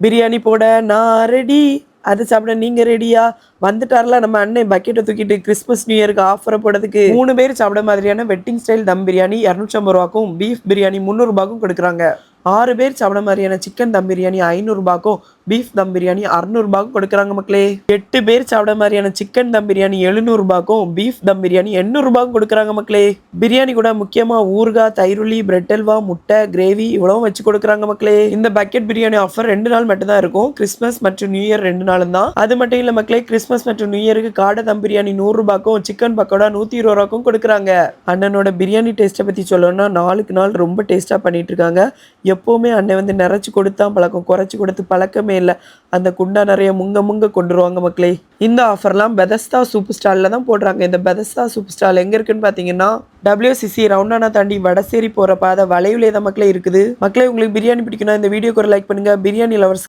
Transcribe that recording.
பிரியாணி போட நான் ரெடி. அது சாப்பிட நீங்க ரெடியா? வந்துட்டார்ல நம்ம அண்ணன் பக்கெட்டை தூக்கிட்டு கிறிஸ்மஸ் நியூ இயருக்கு ஆஃபரை போடுறதுக்கு. 3 பேர் சாப்பிட மாதிரியான வெட்டிங் ஸ்டைல் தம் பிரியாணி 250 ரூபாக்கும், பீஃப் பிரியாணி 300 ரூபாக்கும் கொடுக்குறாங்க. 6 பேர் சாப்பிட மாதிரியான சிக்கன் தம் பிரியாணி 500 ரூபாக்கும், பீஃப் தம் பிரியாணி 600 ரூபாக்கும் கொடுக்குறாங்க மக்களே. 8 பேர் சாப்பிட மாதிரியான சிக்கன் தம் பிரியாணி 700 ரூபாக்கும், பீஃப் தம் பிரியாணி 800 ரூபாக்கும் கொடுக்குறாங்க மக்களே. பிரியாணி கூட முக்கியமா ஊறுகாய், தயிர்லி, பிரெட் அல்வா, முட்டை, கிரேவி இவ்வளவும் வச்சு கொடுக்குறாங்க மக்களே. இந்த பக்கெட் பிரியாணி ஆஃபர் 2 நாள் மட்டும் தான் இருக்கும். கிறிஸ்மஸ் மற்றும் நியூ இயர் 2 நாளும் தான். அது மட்டும் இல்ல மக்களே, கிறிஸ்மஸ் மற்றும் நியூ இயருக்கு காடை தம் பிரியாணி 100 ரூபாக்கும், சிக்கன் பக்கோடா 120 ரூபாக்கும் கொடுக்குறாங்க. அண்ணனோட பிரியாணி டேஸ்ட்டை பத்தி சொல்லணும்னா நாளுக்கு நாள் ரொம்ப டேஸ்டா பண்ணிட்டு இருக்காங்க. எப்பவுமே அண்ணன் வந்து நிறைச்சு கொடுத்தா பழக்கம், குறைச்சி கொடுத்து பழக்கமே இல்லை. அந்த குண்டா நிறைய முங்க கொண்டுருவாங்க மக்களே. இந்த ஆஃபர்லாம் பெதஸ்தா சூப்பர் ஸ்டாலில் தான் போடுறாங்க. இந்த பெதஸ்தா சூப்பர் ஸ்டால் எங்கே இருக்குன்னு பார்த்தீங்கன்னா WCC ரவுண்டானா தாண்டி வடசேரி போகிற பாதை வளைவுலே தான் மக்களே இருக்குது. மக்களே உங்களுக்கு பிரியாணி பிடிக்குன்னா இந்த வீடியோக்கு ஒரு லைக் பண்ணுங்கள். பிரியாணி லவர்ஸ்